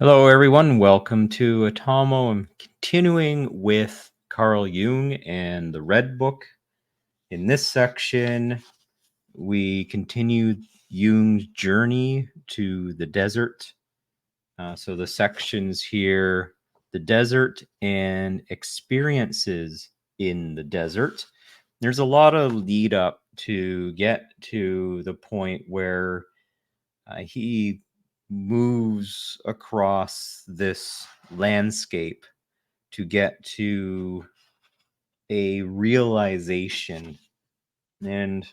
Hello, everyone. Welcome to Atomo. I'm continuing with Carl Jung and the Red Book. In this section, we continue Jung's journey to the desert. So the sections here, the desert and experiences in the desert. There's a lot of lead up to get to the point where he moves across this landscape to get to a realization. And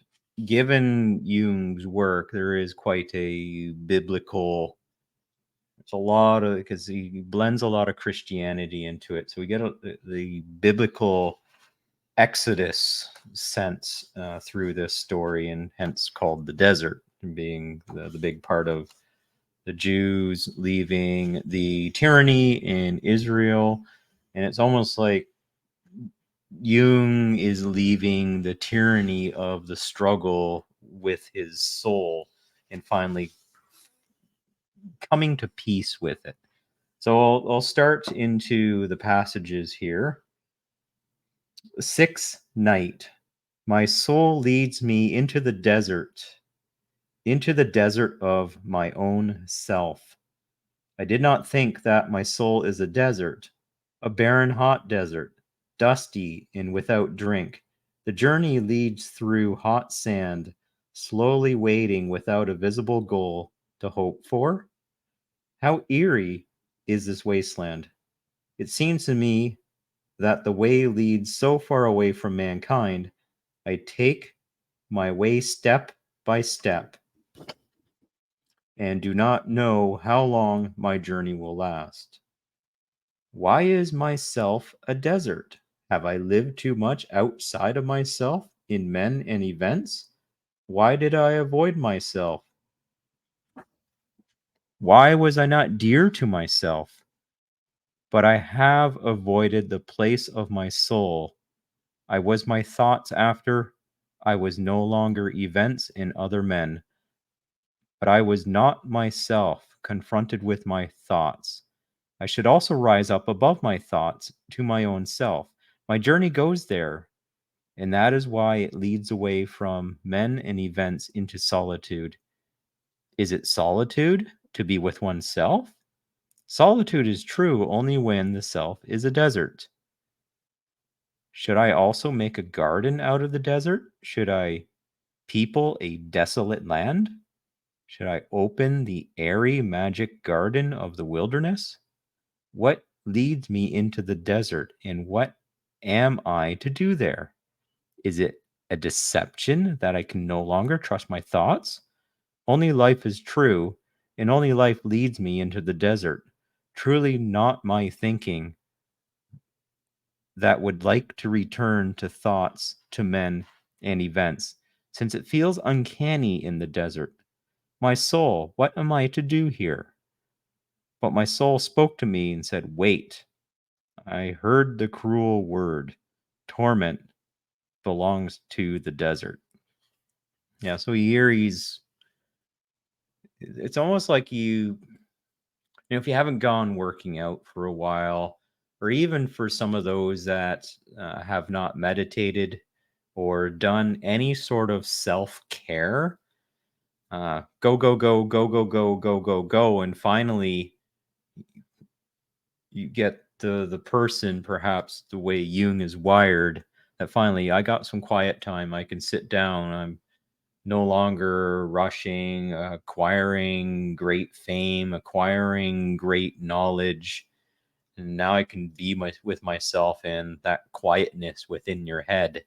given Jung's work, there is quite a biblical, it's a lot of, because he blends a lot of Christianity into it. So we get the biblical Exodus sense through this story, and hence called the desert, being the big part of the Jews leaving the tyranny in Israel. And it's almost like Jung is leaving the tyranny of the struggle with his soul and finally coming to peace with it. So I'll start into the passages here. Sixth night. My soul leads me into the desert of my own self. I did not think that my soul is a desert, a barren hot desert, dusty and without drink. The journey leads through hot sand, slowly waiting without a visible goal to hope for. How eerie is this wasteland? It seems to me that the way leads so far away from mankind. I take my way step by step and do not know how long my journey will last. Why is myself a desert? Have I lived too much outside of myself in men and events? Why did I avoid myself? Why was I not dear to myself? But I have avoided the place of my soul. I was my thoughts after. I was no longer events in other men. But I was not myself confronted with my thoughts. I should also rise up above my thoughts to my own self. My journey goes there, and that is why it leads away from men and events into solitude. Is it solitude to be with oneself? Solitude is true only when the self is a desert. Should I also make a garden out of the desert? Should I people a desolate land? Should I open the airy magic garden of the wilderness? What leads me into the desert, and what am I to do there? Is it a deception that I can no longer trust my thoughts? Only life is true, and only life leads me into the desert. Truly not my thinking that would like to return to thoughts, to men, and events, since it feels uncanny in the desert. My soul, what am I to do here? But my soul spoke to me and said, Wait. I heard the cruel word. Torment belongs to the desert. Yeah, so Yuri's, it's almost like if you haven't gone working out for a while, or even for some of those that have not meditated or done any sort of self-care, go, go, go, go, go, go, go, go, go, and finally you get the person, perhaps the way Jung is wired, that finally I got some quiet time. I can sit down. I'm no longer rushing, acquiring great fame, acquiring great knowledge. And now I can be with myself and that quietness within your head.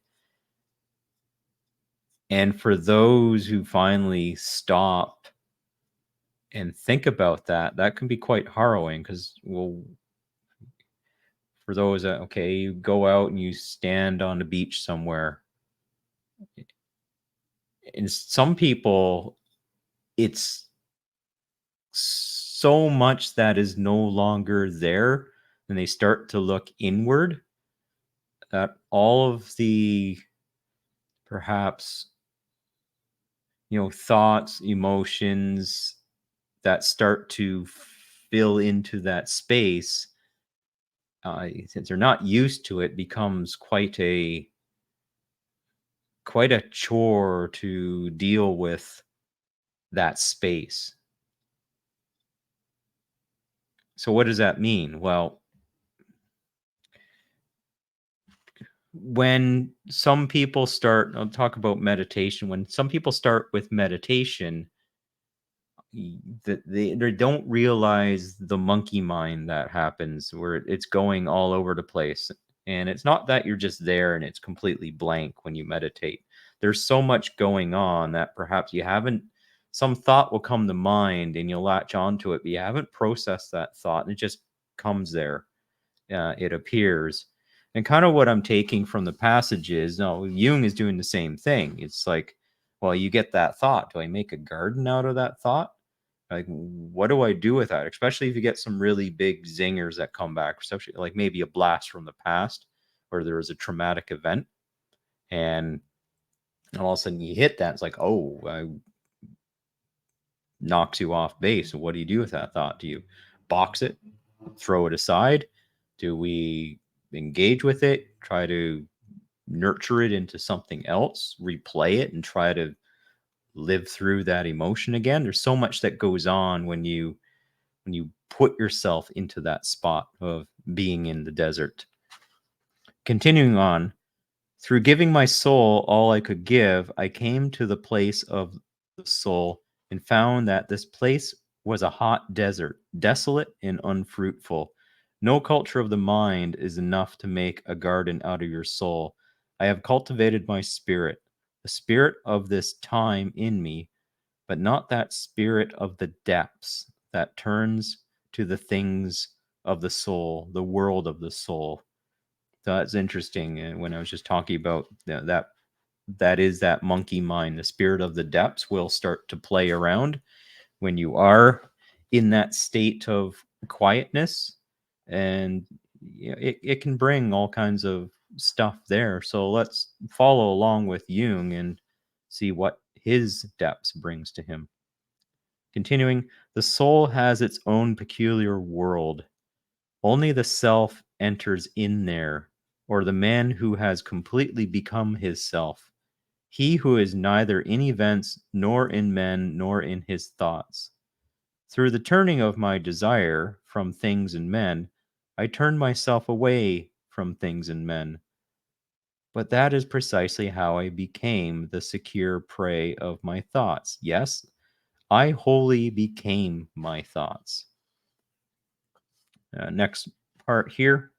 And for those who finally stop and think about that, that can be quite harrowing because, well, for those that, okay, you go out and you stand on the beach somewhere. And some people, it's so much that is no longer there, and they start to look inward, that all of the perhaps thoughts, emotions that start to fill into that space, since they're not used to it, becomes quite a chore to deal with that space. So what does that mean? Well, when some people start, I'll talk about meditation. When some people start with meditation, that they don't realize the monkey mind that happens where it's going all over the place. And it's not that you're just there and it's completely blank when you meditate. There's so much going on that perhaps you haven't, some thought will come to mind and you'll latch onto it, but you haven't processed that thought and it just comes there. It appears. And kind of what I'm taking from the passage is, no, Jung is doing the same thing. It's like, well, you get that thought. Do I make a garden out of that thought? Like, what do I do with that? Especially if you get some really big zingers that come back, especially like maybe a blast from the past where there was a traumatic event, and all of a sudden you hit that. It's like, oh, knocks you off base. What do you do with that thought? Do you box it, throw it aside? Do we engage with it, try to nurture it into something else, replay it, and try to live through that emotion again? There's so much that goes on when you put yourself into that spot of being in the desert. Continuing on, through giving my soul all I could give, I came to the place of the soul and found that this place was a hot desert, desolate and unfruitful. No culture of the mind is enough to make a garden out of your soul. I have cultivated my spirit, the spirit of this time in me, but not that spirit of the depths that turns to the things of the soul, the world of the soul. So that's interesting. And when I was just talking about that is that monkey mind, the spirit of the depths will start to play around when you are in that state of quietness, and it can bring all kinds of stuff there. So let's follow along with Jung and see what his depths brings to him. Continuing, the soul has its own peculiar world. Only the self enters in there, or the man who has completely become his self, he who is neither in events, nor in men, nor in his thoughts. Through the turning of my desire from things and men, I turn myself away from things and men. But that is precisely how I became the secure prey of my thoughts. Yes, I wholly became my thoughts. Next part here.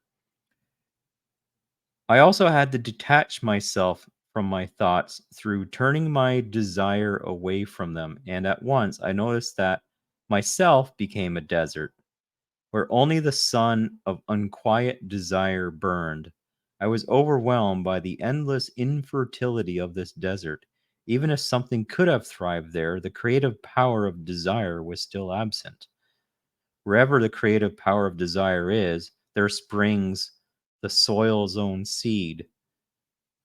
I also had to detach myself from my thoughts through turning my desire away from them. And at once I noticed that myself became a desert where only the sun of unquiet desire burned. I was overwhelmed by the endless infertility of this desert. Even if something could have thrived there, the creative power of desire was still absent. Wherever the creative power of desire is, there springs the soil's own seed.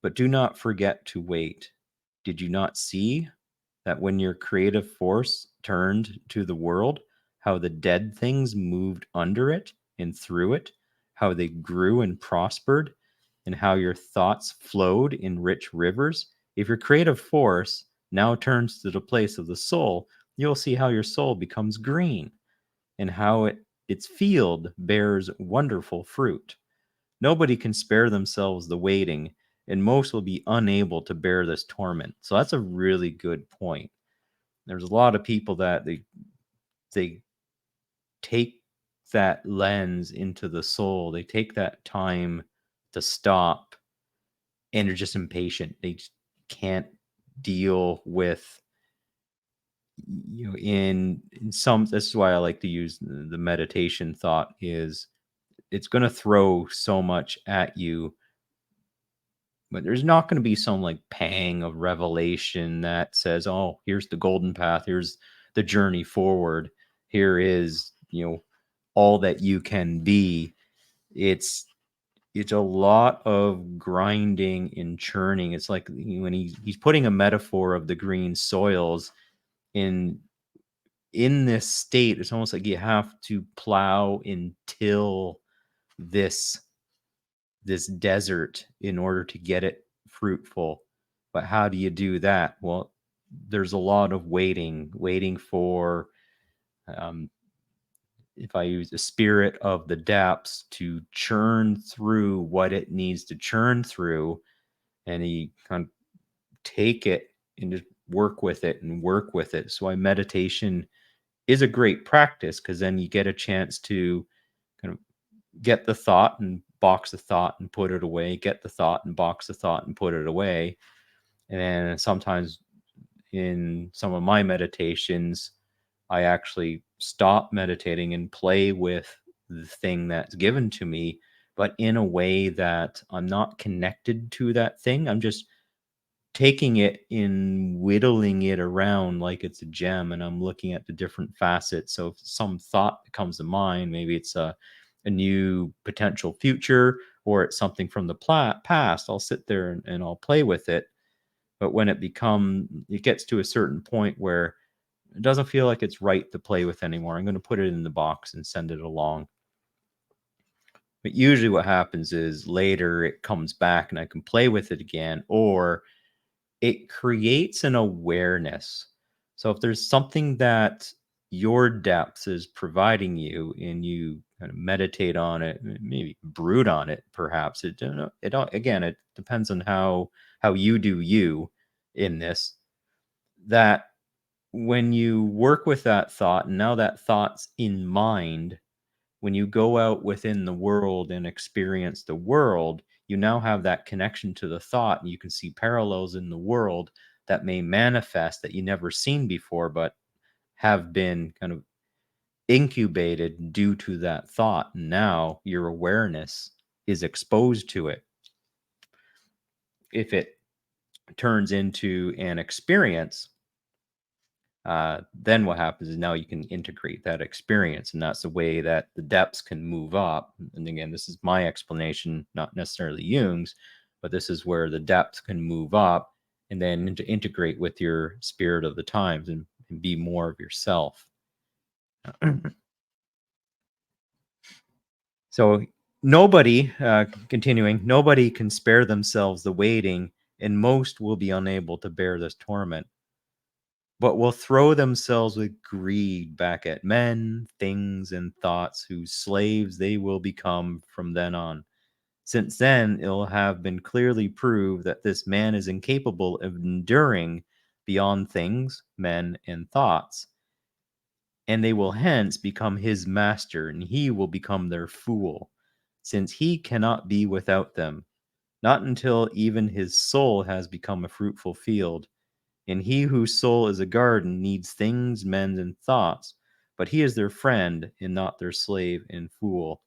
But do not forget to wait. Did you not see that when your creative force turned to the world, how the dead things moved under it and through it, how they grew and prospered, and how your thoughts flowed in rich rivers? If your creative force now turns to the place of the soul, you'll see how your soul becomes green and how its field bears wonderful fruit. Nobody can spare themselves the waiting, and most will be unable to bear this torment. So that's a really good point. There's a lot of people that they take that lens into the soul. They take that time to stop, and they're just impatient. They just can't deal with, in some, this is why I like to use the meditation thought, is it's going to throw so much at you, but there's not going to be some like pang of revelation that says, oh, here's the golden path, here's the journey forward, here is, all that you can be. It's a lot of grinding and churning. It's like when he's putting a metaphor of the green soils in in this state, it's almost like you have to plow and till this this desert in order to get it fruitful. But how do you do that? Well, there's a lot of waiting for, um, if I use the spirit of the depths to churn through what it needs to churn through, and he kind of take it and just work with it and work with it. So, meditation is a great practice because then you get a chance to kind of get the thought and box the thought and put it away, get the thought and box the thought and put it away. And then sometimes in some of my meditations, I actually stop meditating and play with the thing that's given to me, but in a way that I'm not connected to that thing. I'm just taking it and whittling it around like it's a gem, and I'm looking at the different facets. So if some thought comes to mind, maybe it's a new potential future, or it's something from the past, I'll sit there and I'll play with it. But when it gets to a certain point where it doesn't feel like it's right to play with anymore, I'm going to put it in the box and send it along. But usually what happens is later it comes back and I can play with it again, or it creates an awareness. So if there's something that your depth is providing you and you kind of meditate on it, maybe brood on it, perhaps again, it depends on how you do you in this, that when you work with that thought and now that thought's in mind, when you go out within the world and experience the world, you now have that connection to the thought, and you can see parallels in the world that may manifest that you never seen before, but have been kind of incubated due to that thought. And now your awareness is exposed to it. If it turns into an experience, then what happens is now you can integrate that experience, and that's the way that the depths can move up. And again, this is my explanation, not necessarily Jung's, but this is where the depths can move up and then to integrate with your spirit of the times and be more of yourself. So nobody can spare themselves the waiting, and most will be unable to bear this torment, but will throw themselves with greed back at men, things, and thoughts whose slaves they will become from then on. Since then, it'll have been clearly proved that this man is incapable of enduring beyond things, men, and thoughts, and they will hence become his master, and he will become their fool, since he cannot be without them, not until even his soul has become a fruitful field. And he whose soul is a garden needs things, men, and thoughts, but he is their friend and not their slave and fool.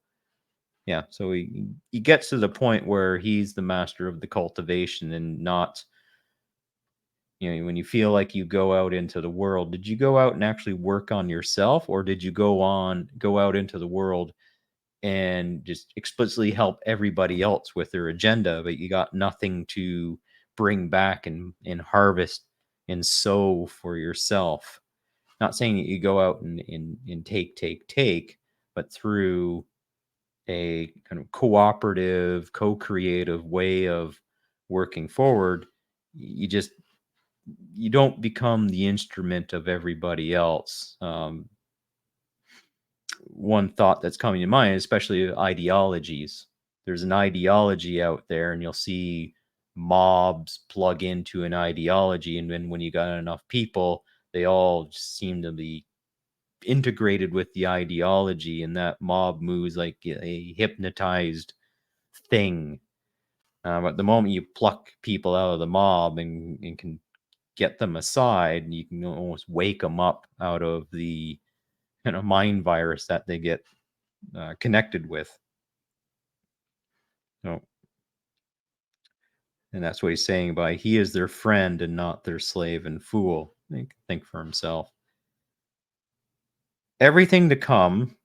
Yeah, so he gets to the point where he's the master of the cultivation and not, when you feel like you go out into the world, did you go out and actually work on yourself, or did you go out into the world and just explicitly help everybody else with their agenda, but you got nothing to bring back and harvest and sow for yourself? Not saying that you go out and take, but through a kind of cooperative, co-creative way of working forward, you just you don't become the instrument of everybody else. One thought that's coming to mind, especially ideologies. There's an ideology out there, and you'll see mobs plug into an ideology, and then when you got enough people, they all just seem to be integrated with the ideology, and that mob moves like a hypnotized thing. But the moment you pluck people out of the mob and can get them aside, you can almost wake them up out of the mind virus that they get connected with. So, and that's what he's saying by he is their friend and not their slave and fool. Think for himself. Everything to come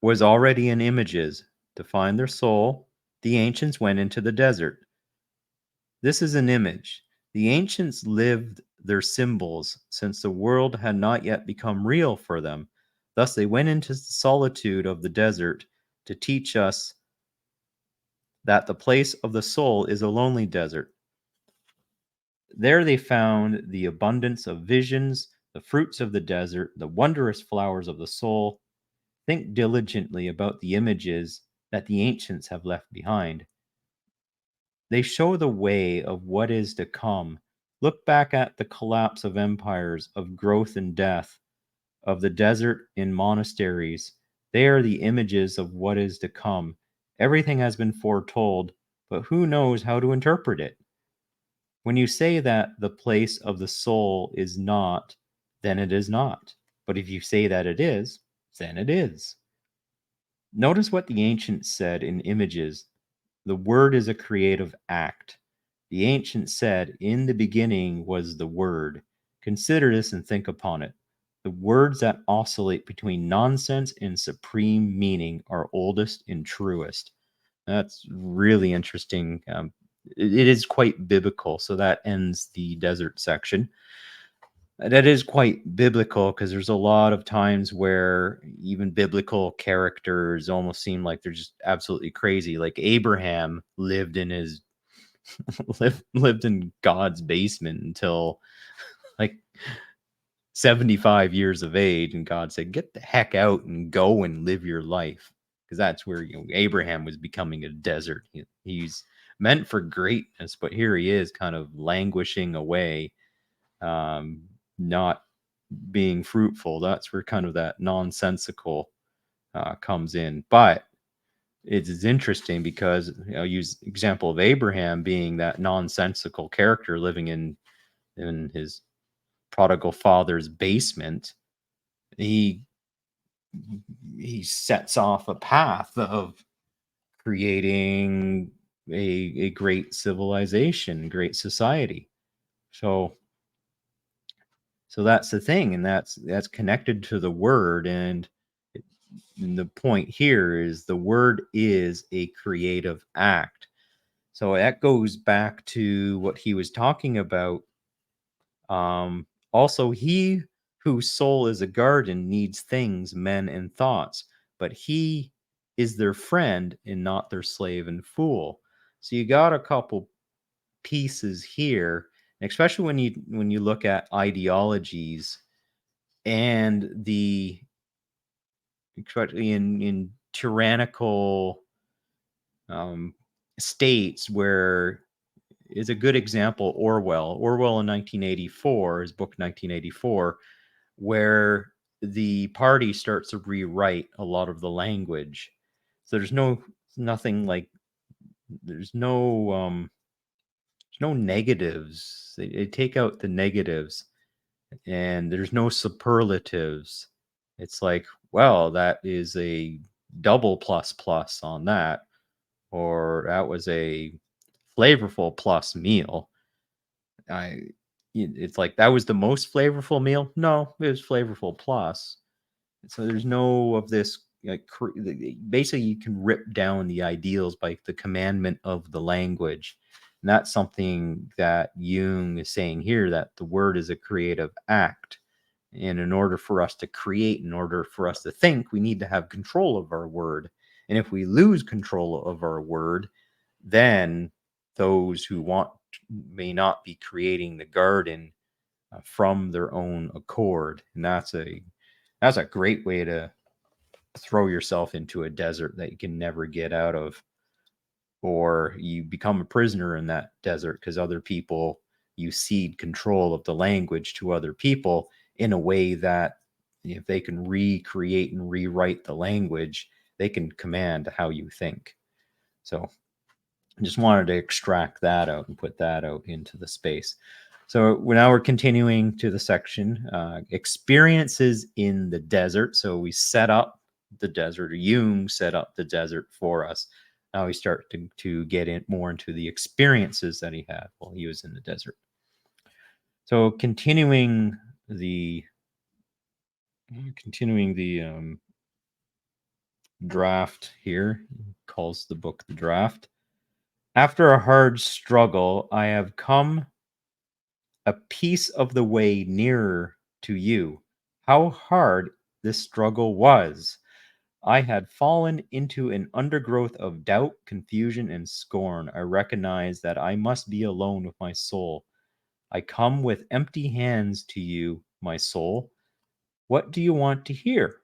was already in images. To find their soul, the ancients went into the desert. This is an image. The ancients lived their symbols since the world had not yet become real for them. Thus, they went into the solitude of the desert to teach us that the place of the soul is a lonely desert. There they found the abundance of visions, the fruits of the desert, the wondrous flowers of the soul. Think diligently about the images that the ancients have left behind. They show the way of what is to come. Look back at the collapse of empires, of growth and death, of the desert in monasteries. They are the images of what is to come. Everything has been foretold, but who knows how to interpret it? When you say that the place of the soul is not, then it is not. But if you say that it is, then it is. Notice what the ancients said in images. The word is a creative act. The ancients said, in the beginning was the word. Consider this and think upon it. The words that oscillate between nonsense and supreme meaning are oldest and truest. That's really interesting. It is quite biblical. So that ends the desert section. That is quite biblical because there's a lot of times where even biblical characters almost seem like they're just absolutely crazy. Like Abraham lived in his lived in God's basement until like 75 years of age, and God said, "Get the heck out and go and live your life," because that's where Abraham was becoming a desert. He's meant for greatness, but here he is, kind of languishing away, not being fruitful. That's where kind of that nonsensical comes in. But it is interesting because I'll use example of Abraham being that nonsensical character living in his prodigal father's basement. He he sets off a path of creating a great civilization, great society. So that's the thing, and that's connected to the word. And the point here is the word is a creative act. So that goes back to what he was talking about. Also, he whose soul is a garden needs things, men, and thoughts, but he is their friend and not their slave and fool. So you got a couple pieces here, especially when you look at ideologies and the especially in tyrannical um, states where is a good example. Orwell in 1984, his book 1984, where the party starts to rewrite a lot of the language. So nothing like there's no negatives. They take out the negatives, and there's no superlatives. It's like, well, that is a double plus plus on that, or that was a flavorful plus meal. I it's like that was the most flavorful meal. No, it was flavorful plus. So there's no of this like basically you can rip down the ideals by the commandment of the language. And that's something that Jung is saying here, that the word is a creative act. And in order for us to create, in order for us to think, we need to have control of our word. And if we lose control of our word, then those who want may not be creating the garden from their own accord. And that's a great way to throw yourself into a desert that you can never get out of, or you become a prisoner in that desert because other people, you cede control of the language to other people in a way that if they can recreate and rewrite the language, they can command how you think. So I just wanted to extract that out and put that out into the space. So we're continuing to the section, experiences in the desert. So we set up the desert, or Jung set up the desert for us. Now we start to get in more into the experiences that he had while he was in the desert. So the continuing the draft here, he calls the book the draft. After a hard struggle, I have come a piece of the way nearer to you. How hard this struggle was. I had fallen into an undergrowth of doubt, confusion, and scorn. I recognized that I must be alone with my soul. I come with empty hands to you, my soul. What do you want to hear?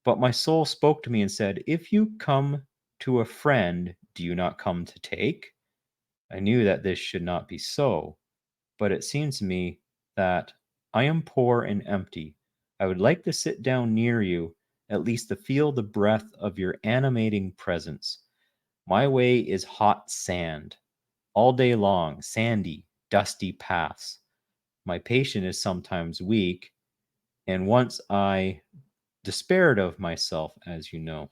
But my soul spoke to me and said, if you come to a friend, do you not come to take? I knew that this should not be so, but it seems to me that I am poor and empty. I would like to sit down near you, at least to feel the breath of your animating presence. My way is hot sand, all day long, sandy, dusty paths. My patience is sometimes weak, and once I despaired of myself, as you know.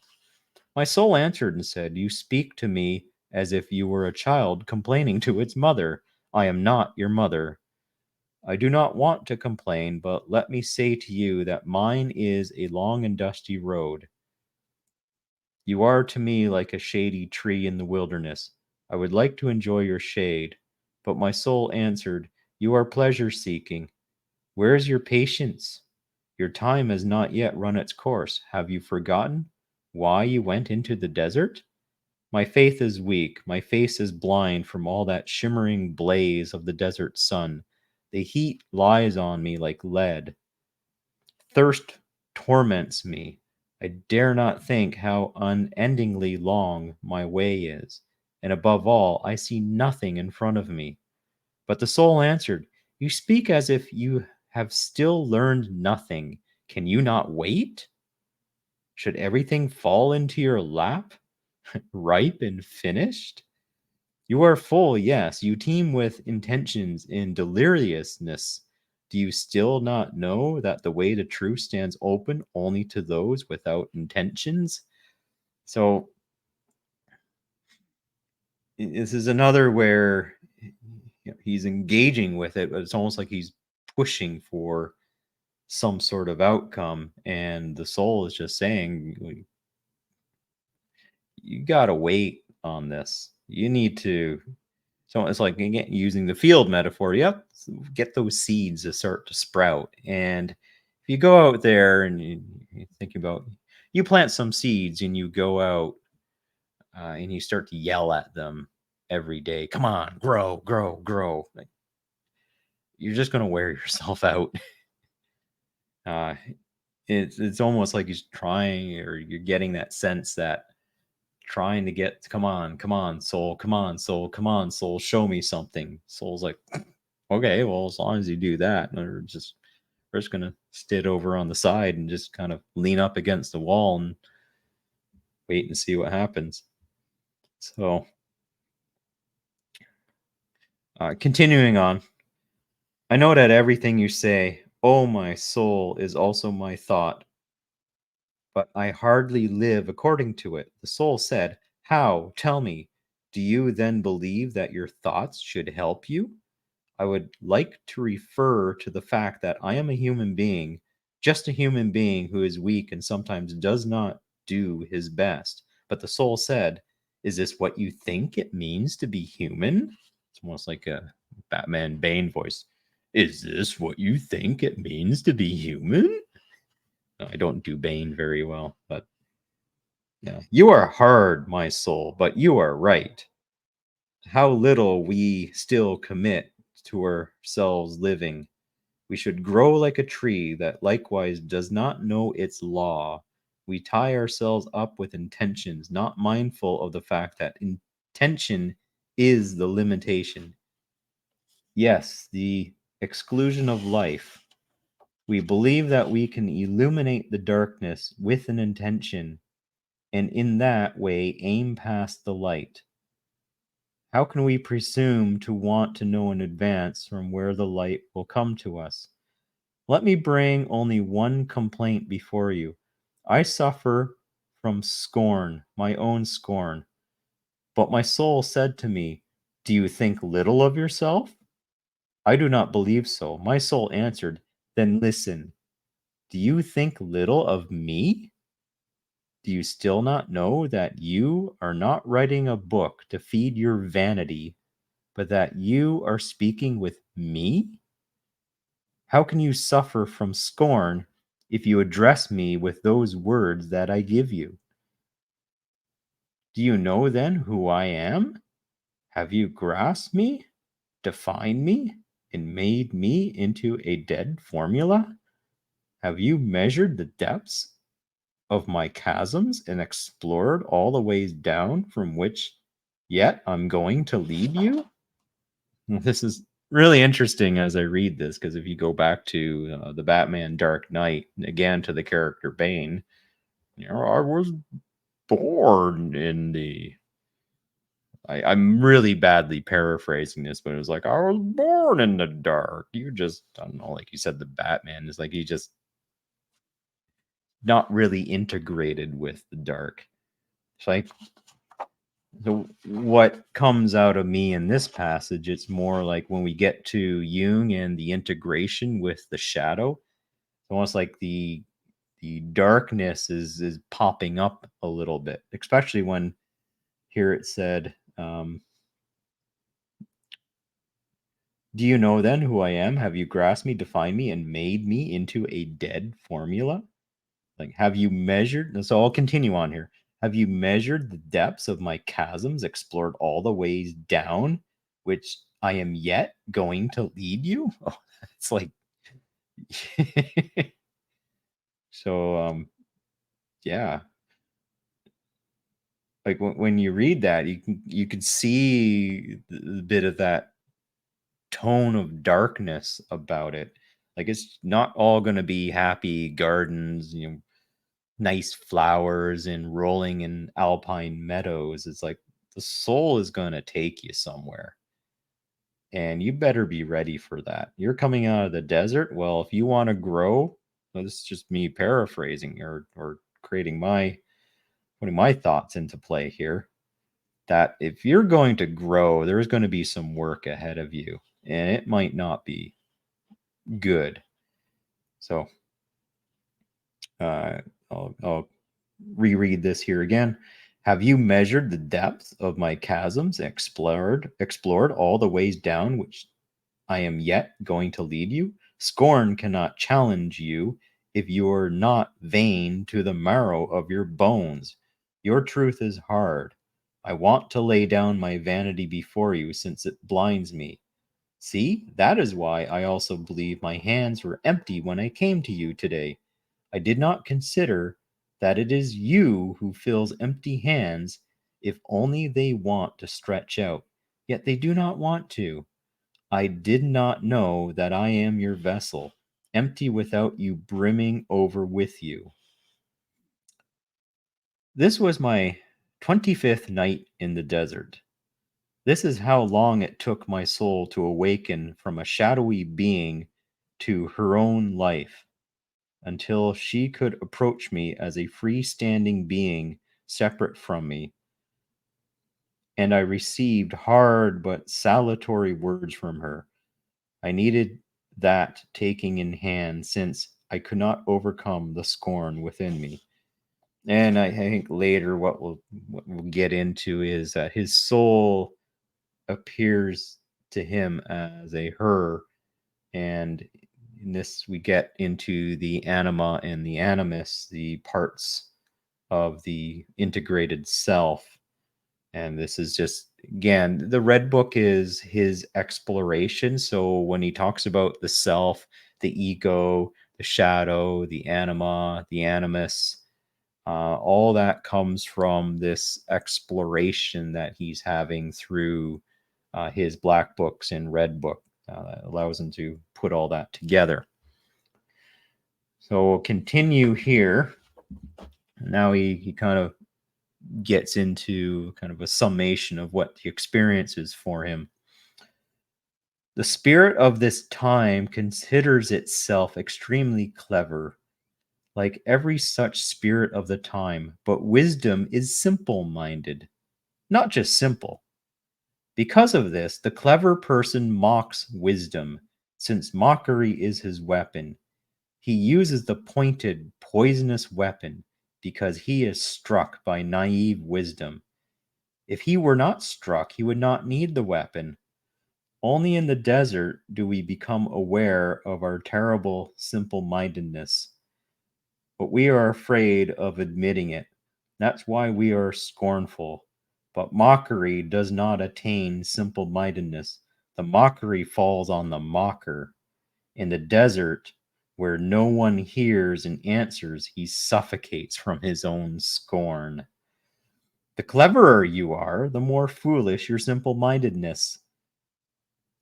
My soul answered and said, you speak to me as if you were a child complaining to its mother. I am not your mother. I do not want to complain, but let me say to you that mine is a long and dusty road. You are to me like a shady tree in the wilderness. I would like to enjoy your shade. But my soul answered, you are pleasure seeking. Where is your patience? Your time has not yet run its course. Have you forgotten why you went into the desert? My faith is weak. My face is blind from all that shimmering blaze of the desert sun. The heat lies on me like lead. Thirst torments me. I dare not think how unendingly long my way is. And above all, I see nothing in front of me. But the soul answered, you speak as if you have still learned nothing. Can you not wait? Should everything fall into your lap, ripe and finished? You are full, yes. You teem with intentions in deliriousness. Do you still not know that the way to truth stands open only to those without intentions? So, this is another where he's engaging with it, but it's almost like he's pushing for some sort of outcome. And the soul is just saying, you got to wait on this. You need to. So it's like again, using the field metaphor. Yep, get those seeds to start to sprout. And if you go out there and you think about, you plant some seeds and you go out and you start to yell at them every day. Come on, grow, grow, grow. Like, you're just going to wear yourself out. Uh, it's almost like he's trying, or you're getting that sense that trying to get, come on, soul, come on, soul, come on, soul, show me something. Soul's like, okay, well, as long as you do that, we're just gonna sit over on the side and just kind of lean up against the wall and wait and see what happens. So, continuing on, I know that everything you say, oh, my soul, is also my thought, but I hardly live according to it. The soul said, how? Tell me, do you then believe that your thoughts should help you? I would like to refer to the fact that I am a human being, just a human being who is weak and sometimes does not do his best. But the soul said, is this what you think it means to be human? It's almost like a Batman Bane voice. Is this what you think it means to be human? No, I don't do Bane very well, but yeah. You are hard, my soul, but you are right. How little we still commit to ourselves living. We should grow like a tree that likewise does not know its law. We tie ourselves up with intentions, not mindful of the fact that intention is the limitation. Yes, the exclusion of life. We believe that we can illuminate the darkness with an intention, and in that way aim past the light. How can we presume to want to know in advance from where the light will come to us? Let me bring only one complaint before you. I suffer from scorn, my own scorn. But my soul said to me, do you think little of yourself? I do not believe so. My soul answered, then listen. Do you think little of me? Do you still not know that you are not writing a book to feed your vanity, but that you are speaking with me? How can you suffer from scorn if you address me with those words that I give you? Do you know then who I am? Have you grasped me, defined me, and made me into a dead formula? Have you measured the depths of my chasms and explored all the ways down from which yet I'm going to lead you? This is really interesting as I read this, because if you go back to the Batman Dark Knight, again to the character Bane, I was born in the. I'm really badly paraphrasing this, but it was like, I was born in the dark. You just, I don't know, like you said, the Batman is like, he just not really integrated with the dark. It's like, so what comes out of me in this passage, it's more like when we get to Jung and the integration with the shadow, it's almost like the darkness is popping up a little bit, especially when here it said, do you know then who I am? Have you grasped me, defined me, and made me into a dead formula? Like, have you measured? So I'll continue on here. Have you measured the depths of my chasms, explored all the ways down, which I am yet going to lead you? Oh, it's like, so, yeah. Like when you read that, you can see the bit of that tone of darkness about it. Like it's not all going to be happy gardens, nice flowers and rolling in alpine meadows. It's like the soul is going to take you somewhere. And you better be ready for that. You're coming out of the desert. Well, if you want to grow, well, this is just me paraphrasing or creating putting my thoughts into play here. That if you're going to grow, there's going to be some work ahead of you, and it might not be good. So uh, I'll reread this here again. Have you measured the depth of my chasms, explored all the ways down which I am yet going to lead you? Scorn cannot challenge you if you are not vain to the marrow of your bones. Your truth is hard. I want to lay down my vanity before you, since it blinds me. See, that is why I also believe my hands were empty when I came to you today. I did not consider that it is you who fills empty hands if only they want to stretch out, yet they do not want to. I did not know that I am your vessel, empty without you brimming over with you. This was my 25th night in the desert. This is how long it took my soul to awaken from a shadowy being to her own life, until she could approach me as a freestanding being separate from me. And I received hard but salutary words from her. I needed that taking in hand, since I could not overcome the scorn within me. And I think later what we'll get into is that his soul appears to him as a her, and in this we get into the anima and the animus, the parts of the integrated self. And this is just, again, the red book is his exploration. So when he talks about the self, the ego, the shadow, the anima, the animus, all that comes from this exploration that he's having through his black books and red book. That allows him to put all that together. So we'll continue here. Now he kind of gets into kind of a summation of what the experience is for him. The spirit of this time considers itself extremely clever, like every such spirit of the time, but wisdom is simple minded, not just simple. Because of this, the clever person mocks wisdom, since mockery is his weapon. He uses the pointed, poisonous weapon because he is struck by naive wisdom. If he were not struck, he would not need the weapon. Only in the desert do we become aware of our terrible simple mindedness, but we are afraid of admitting it. That's why we are scornful. But mockery does not attain simple mindedness. The mockery falls on the mocker. In the desert, where no one hears and answers, he suffocates from his own scorn. The cleverer you are, the more foolish your simple mindedness.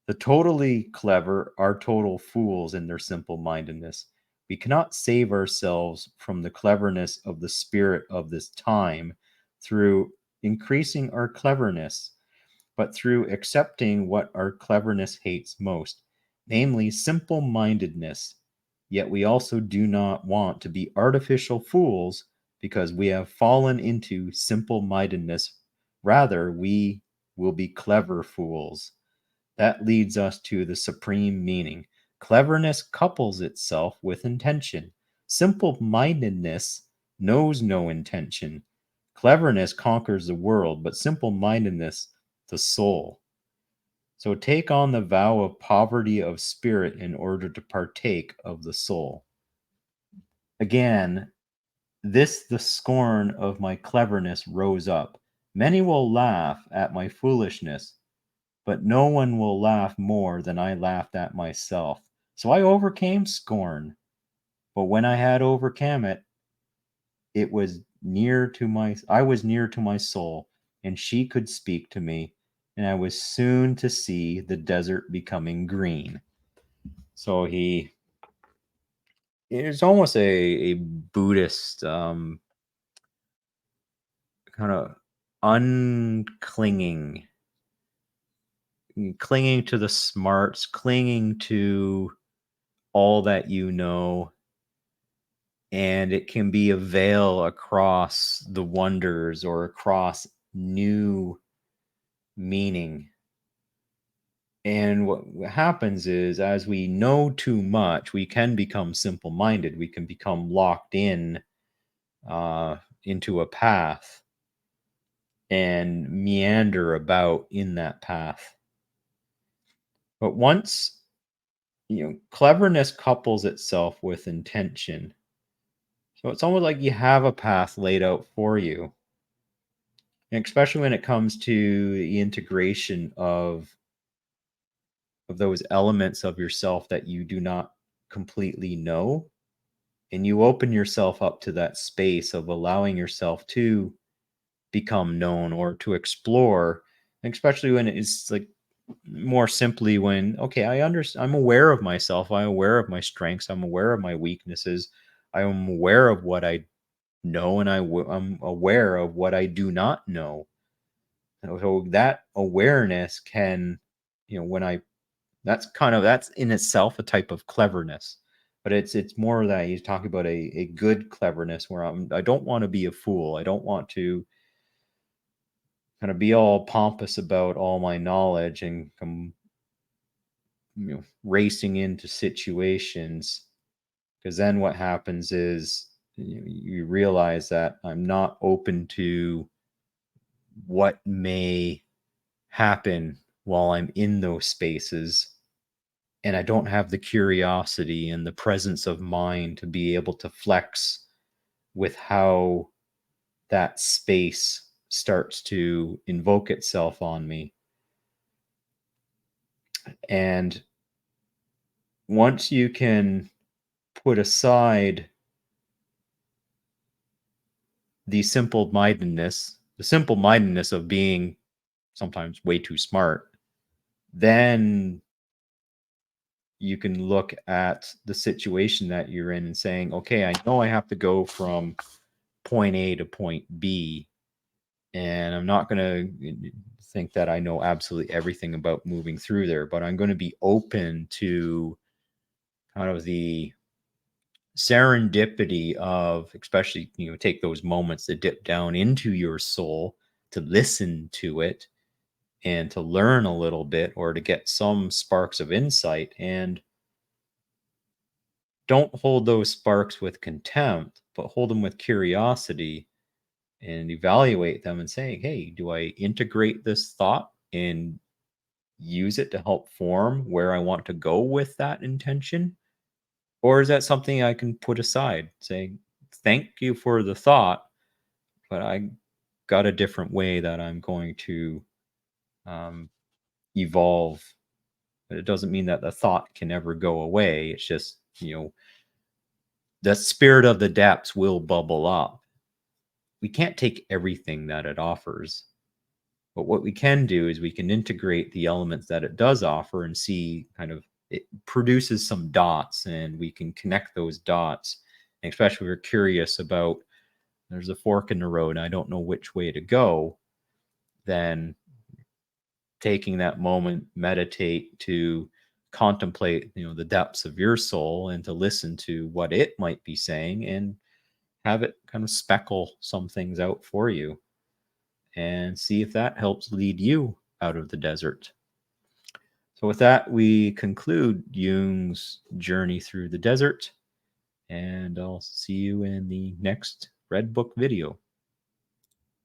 The totally clever are total fools in their simple mindedness. We cannot save ourselves from the cleverness of the spirit of this time through increasing our cleverness, but through accepting what our cleverness hates most, namely simple mindedness. Yet we also do not want to be artificial fools because we have fallen into simple mindedness. Rather, we will be clever fools. That leads us to the supreme meaning. Cleverness couples itself with intention. Simple mindedness knows no intention. Cleverness conquers the world, but simple mindedness, the soul. So take on the vow of poverty of spirit in order to partake of the soul. Again, this the scorn of my cleverness rose up. Many will laugh at my foolishness, but no one will laugh more than I laughed at myself. So I overcame scorn. But when I had overcome it, it was near to my I was near to my soul, and she could speak to me, and I was soon to see the desert becoming green. So he is almost a Buddhist kind of unclinging, clinging to the smarts, clinging to all that you know, and it can be a veil across the wonders or across new meaning. And what happens is, as we know too much, we can become simple minded. We can become locked in into a path and meander about in that path. But once, cleverness couples itself with intention. So it's almost like you have a path laid out for you. And especially when it comes to the integration of those elements of yourself that you do not completely know, and you open yourself up to that space of allowing yourself to become known or to explore, and especially when it's like more simply when, okay, I'm aware of myself, I'm aware of my strengths, I'm aware of my weaknesses, I'm aware of what I know, and I'm aware of what I do not know. So that awareness can, when I that's in itself a type of cleverness, but it's more that he's talking about a good cleverness where I don't want to be a fool. I don't want to kind of be all pompous about all my knowledge and come, racing into situations, because then what happens is you realize that I'm not open to what may happen while I'm in those spaces, and I don't have the curiosity and the presence of mind to be able to flex with how that space starts to invoke itself on me. And once you can put aside the simple mindedness of being sometimes way too smart, then you can look at the situation that you're in and saying, okay, I know I have to go from point A to point B, and I'm not going to think that I know absolutely everything about moving through there, but I'm going to be open to kind of the serendipity of, especially, take those moments to dip down into your soul, to listen to it and to learn a little bit or to get some sparks of insight, and don't hold those sparks with contempt, but hold them with curiosity and evaluate them and say, hey, do I integrate this thought and use it to help form where I want to go with that intention? Or is that something I can put aside, saying, thank you for the thought, but I got a different way that I'm going to um, evolve. But it doesn't mean that the thought can ever go away. It's just, the spirit of the depths will bubble up. We can't take everything that it offers. But what we can do is we can integrate the elements that it does offer and see kind of it produces some dots and we can connect those dots. And especially if we're curious about there's a fork in the road, and I don't know which way to go, then taking that moment, meditate to contemplate, the depths of your soul and to listen to what it might be saying and have it kind of speckle some things out for you and see if that helps lead you out of the desert. So, with that, we conclude Jung's journey through the desert, and I'll see you in the next Red Book video.